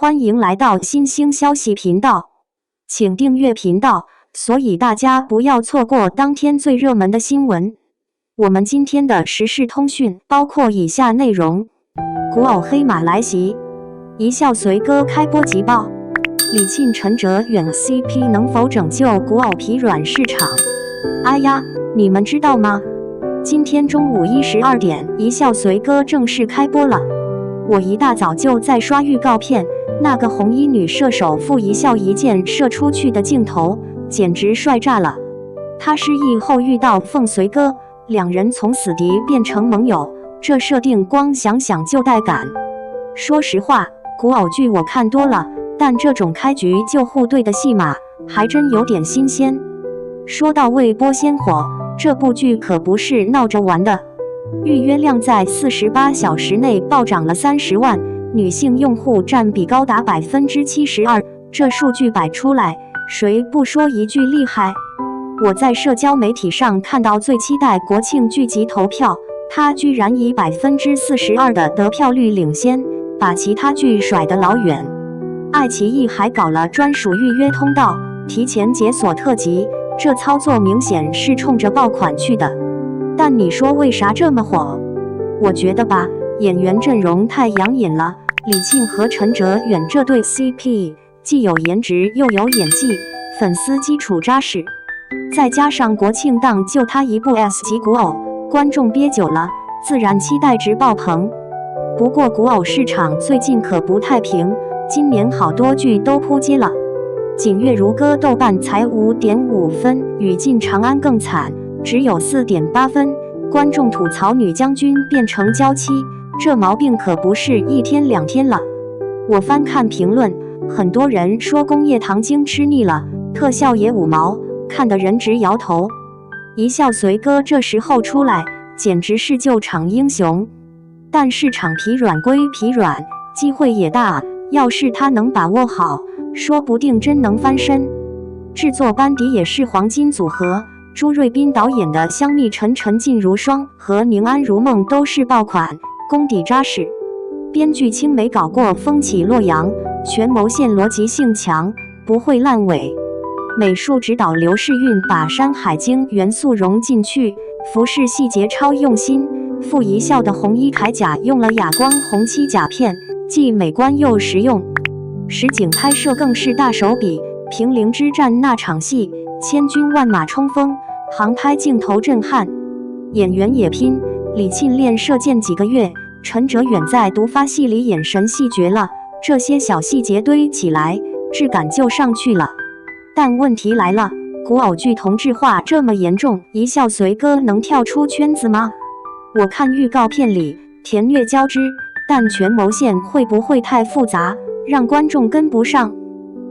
欢迎来到新兴消息频道，请订阅频道，所以大家不要错过当天最热门的新闻。我们今天的时事通讯包括以下内容：古偶黑马来袭，一笑随歌开播急爆，李沁陈哲远 CP 能否拯救古偶疲软市场？哎呀，你们知道吗？今天中午12点，一笑随歌正式开播了。我一大早就在刷预告片，那个红衣女射手傅一笑一箭射出去的镜头，简直帅炸了。他失忆后遇到凤随歌，两人从死敌变成盟友，这设定光想想就带感。说实话，古偶剧我看多了，但这种开局就互怼的戏码还真有点新鲜。说到未播先火，这部剧可不是闹着玩的。预约量在48小时内暴涨了30万，女性用户占比高达72%，这数据摆出来，谁不说一句厉害？我在社交媒体上看到最期待国庆剧集投票，它居然以42%的得票率领先，把其他剧甩得老远。爱奇艺还搞了专属预约通道，提前解锁特辑，这操作明显是冲着爆款去的。但你说为啥这么火？我觉得吧，演员阵容太养眼了，李沁和陈哲远这对 CP 既有颜值又有演技，粉丝基础扎实，再加上国庆档就他一部 S 级古偶，观众憋久了，自然期待值爆棚。不过古偶市场最近可不太平，今年好多剧都扑街了。锦月如歌豆瓣才5.5分，与进长安更惨，只有4.8分。观众吐槽女将军变成娇妻，这毛病可不是一天两天了。我翻看评论，很多人说工业糖精吃腻了，特效也5毛，看得人直摇头。一笑随歌这时候出来，简直是救场英雄。但市场疲软归疲软，机会也大，要是他能把握好，说不定真能翻身。制作班底也是黄金组合，朱瑞斌导演的《香蜜沉沉烬如霜》和《宁安如梦》都是爆款，功底扎实。编剧青梅搞过《风起洛阳》，权谋线逻辑性强，不会烂尾。美术指导刘世运把《山海经》元素融进去，服饰细节超用心。傅一笑的红衣铠甲用了哑光红漆甲片，既美观又实用。实景拍摄更是大手笔，平陵之战那场戏，千军万马冲锋，航拍镜头震撼。演员也拼，李沁练射箭几个月，陈哲远在毒发戏里眼神戏绝了，这些小细节堆起来，质感就上去了。但问题来了，古偶剧同质化这么严重，一笑随歌能跳出圈子吗？我看预告片里甜虐交织，但权谋线会不会太复杂，让观众跟不上？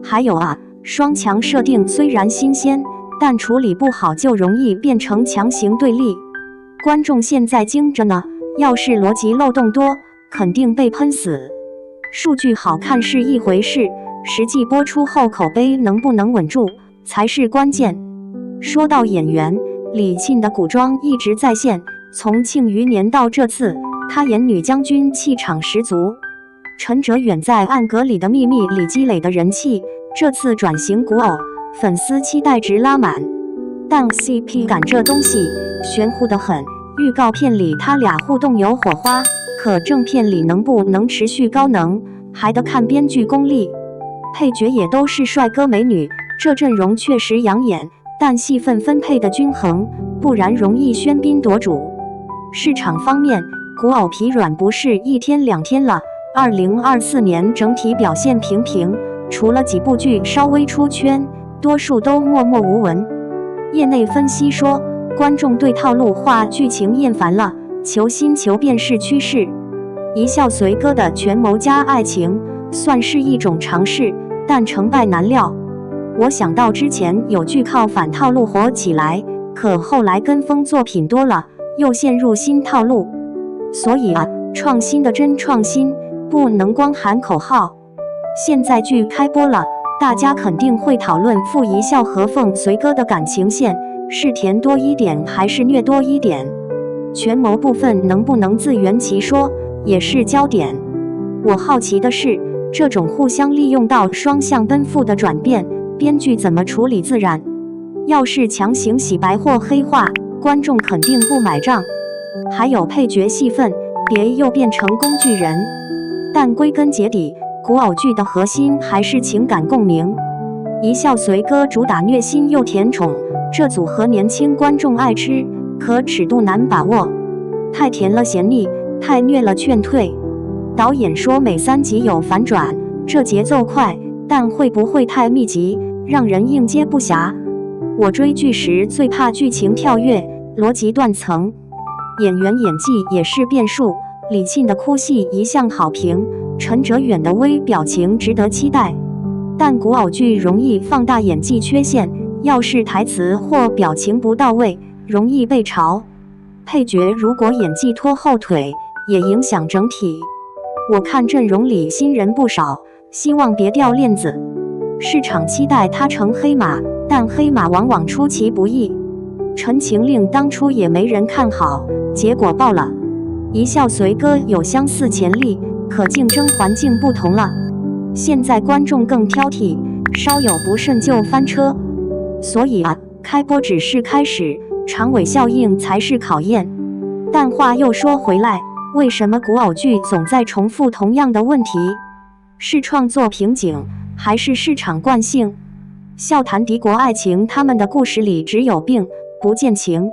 还有啊，双强设定虽然新鲜，但处理不好就容易变成强行对立。观众现在精着呢，要是逻辑漏洞多，肯定被喷死。数据好看是一回事，实际播出后口碑能不能稳住才是关键。说到演员，李沁的古装一直在线，从《庆余年》到这次，她演女将军气场十足。陈哲远在《暗格里的秘密》里积累的人气，这次转型古偶，粉丝期待值拉满。但 CP 感这东西玄乎得很，预告片里他俩互动有火花，可正片里能不能持续高能，还得看编剧功力。配角也都是帅哥美女，这阵容确实养眼，但戏份分配的均衡，不然容易喧宾夺主。市场方面，古偶疲软不是一天两天了，2024年整体表现平平，除了几部剧稍微出圈，多数都默默无闻。业内分析说，观众对套路化剧情厌烦了，求新求变是趋势。一笑随歌的权谋加爱情算是一种尝试，但成败难料。我想到之前有剧靠反套路火起来，可后来跟风作品多了，又陷入新套路。所以啊，创新的真创新，不能光喊口号。现在剧开播了，大家肯定会讨论傅一笑和凤随歌的感情线，是甜多一点还是虐多一点？权谋部分能不能自圆其说，也是焦点。我好奇的是，这种互相利用到双向奔赴的转变，编剧怎么处理自然？要是强行洗白或黑化，观众肯定不买账。还有配角戏份，别又变成工具人。但归根结底，古偶剧的核心还是情感共鸣。一笑随歌主打虐心又甜宠，这组合年轻观众爱吃，可尺度难把握。太甜了嫌腻，太虐了劝退。导演说每3集有反转，这节奏快，但会不会太密集，让人应接不暇？我追剧时最怕剧情跳跃，逻辑断层。演员演技也是变数，李沁的哭戏一向好评，陈哲远的微表情值得期待。但古偶剧容易放大演技缺陷，要是台词或表情不到位，容易被嘲。配角如果演技拖后腿，也影响整体。我看阵容里新人不少，希望别掉链子。市场期待他成黑马，但黑马往往出其不意。陈情令当初也没人看好，结果爆了。一笑随歌有相似潜力，可竞争环境不同了。现在观众更挑剔，稍有不慎就翻车。所以开播只是开始，长尾效应才是考验。但话又说回来，为什么古偶剧总在重复同样的问题？是创作瓶颈，还是市场惯性？笑谈敌国爱情，他们的故事里只有病，不见情。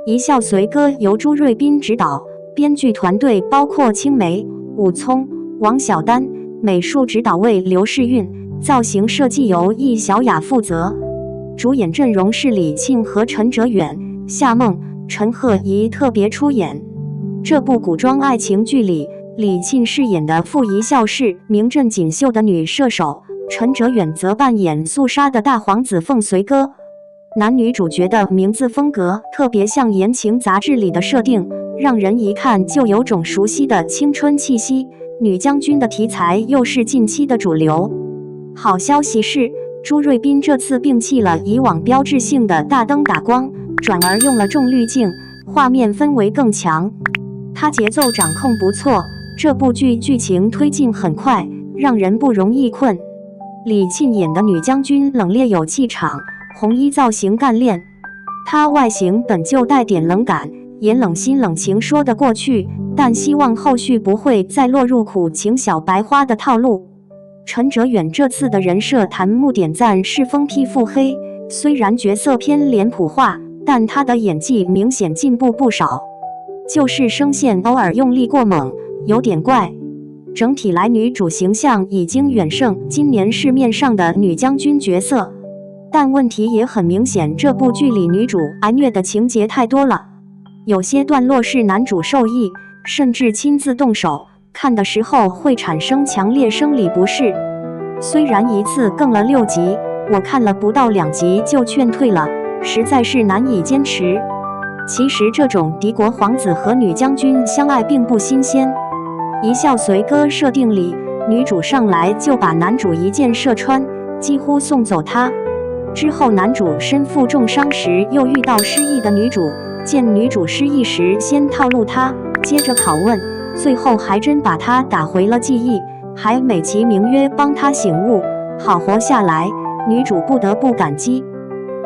一笑随歌由朱瑞斌执导，编剧团队包括青梅、武聪、王晓丹，美术指导为刘世运，造型设计由易小雅负责。主演阵容是李沁和陈哲远、夏梦、陈赫仪特别出演。这部古装爱情剧里，李沁饰演的傅一笑是名震锦绣的女射手，陈哲远则扮演肃杀的大皇子凤随哥。男女主角的名字风格特别像言情杂志里的设定，让人一看就有种熟悉的青春气息。女将军的题材又是近期的主流。好消息是，朱瑞斌这次摒弃了以往标志性的大灯打光，转而用了重滤镜，画面氛围更强。他节奏掌控不错，这部剧剧情推进很快，让人不容易困。李沁演的女将军冷冽有气场，红衣造型干练。她外形本就带点冷感，演冷心冷情说得过去，但希望后续不会再落入苦情小白花的套路。陈哲远这次的人设弹幕点赞是疯批腹黑，虽然角色偏脸谱化，但他的演技明显进步不少。就是声线偶尔用力过猛，有点怪。整体来女主形象已经远胜今年市面上的女将军角色，但问题也很明显，这部剧里女主挨虐的情节太多了。有些段落是男主受益，甚至亲自动手，看的时候会产生强烈生理不适。虽然一次更了6集，我看了不到2集就劝退了，实在是难以坚持。其实这种敌国皇子和女将军相爱并不新鲜。一笑随歌设定里，女主上来就把男主一箭射穿，几乎送走他。之后男主身负重伤时又遇到失忆的女主，见女主失忆时先套路她，接着拷问，最后还真把她打回了记忆，还美其名曰帮她醒悟，好活下来，女主不得不感激。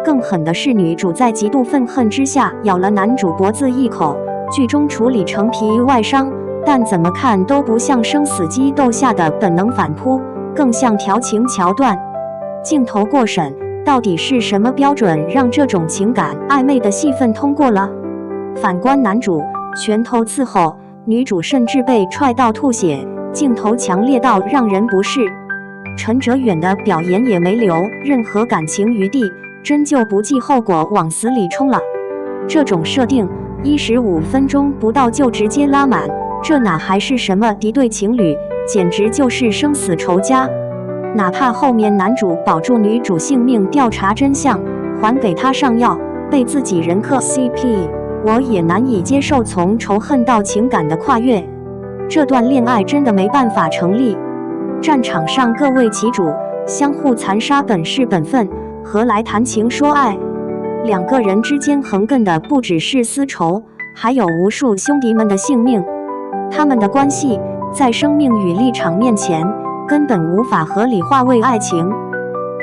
更狠的是，女主在极度愤恨之下咬了男主脖子一口，剧中处理成皮外伤，但怎么看都不像生死激斗下的本能反扑，更像调情桥段。镜头过审，到底是什么标准让这种情感暧昧的戏份通过了？反观男主，拳头伺候，女主甚至被踹到吐血，镜头强烈到让人不适。陈哲远的表演也没留任何感情余地，真就不计后果往死里冲了。这种设定，15分钟不到就直接拉满，这哪还是什么敌对情侣，简直就是生死仇家。哪怕后面男主保住女主性命，调查真相，还给她上药，被自己人磕 CP， 我也难以接受从仇恨到情感的跨越。这段恋爱真的没办法成立。战场上各为其主，相互残杀本是本分，何来谈情说爱？两个人之间横亘的不只是私仇，还有无数兄弟们的性命。他们的关系在生命与立场面前，根本无法合理化为爱情。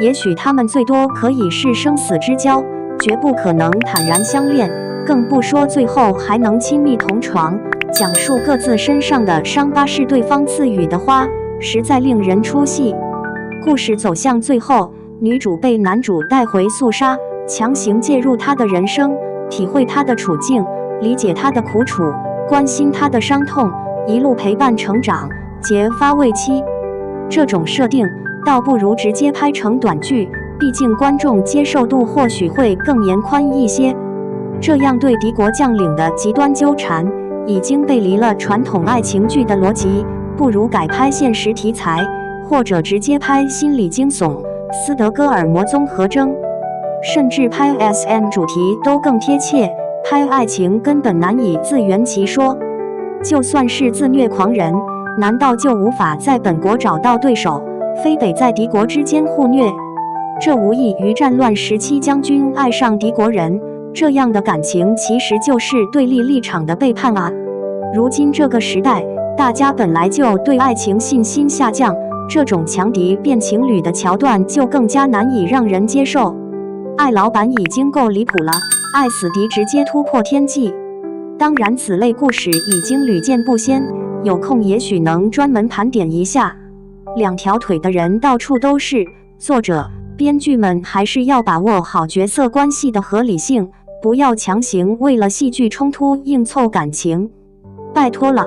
也许他们最多可以是生死之交，绝不可能坦然相恋，更不说最后还能亲密同床，讲述各自身上的伤疤是对方赐予的花，实在令人出戏。故事走向最后，女主被男主带回肃杀，强行介入她的人生，体会她的处境，理解她的苦楚，关心她的伤痛，一路陪伴成长，结发为妻。这种设定倒不如直接拍成短剧，毕竟观众接受度或许会更严宽一些。这样对敌国将领的极端纠缠，已经背离了传统爱情剧的逻辑，不如改拍现实题材，或者直接拍心理惊悚、斯德哥尔摩综合征，甚至拍 SM 主题都更贴切。拍爱情根本难以自圆其说，就算是自虐狂人，难道就无法在本国找到对手，非得在敌国之间互虐？这无异于战乱时期将军爱上敌国人，这样的感情其实就是对立立场的背叛啊！如今这个时代，大家本来就对爱情信心下降，这种强敌变情侣的桥段就更加难以让人接受。爱老板已经够离谱了，爱死敌直接突破天际。当然，此类故事已经屡见不鲜，有空也许能专门盘点一下。两条腿的人到处都是，作者、编剧们还是要把握好角色关系的合理性，不要强行为了戏剧冲突硬凑感情，拜托了。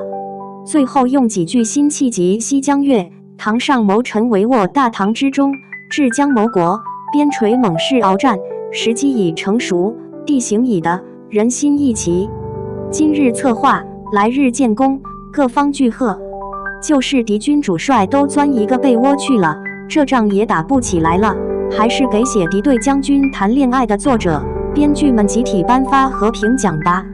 最后用几句辛弃疾《西江月》：堂上谋臣帷幄大唐之中，至江谋国，边陲猛士鏖战，时机已成熟，地形已得，人心一齐。今日策划，来日建功，各方聚贺。就是敌军主帅都钻一个被窝去了，这仗也打不起来了，还是给写敌对将军谈恋爱的作者、编剧们集体颁发和平奖吧。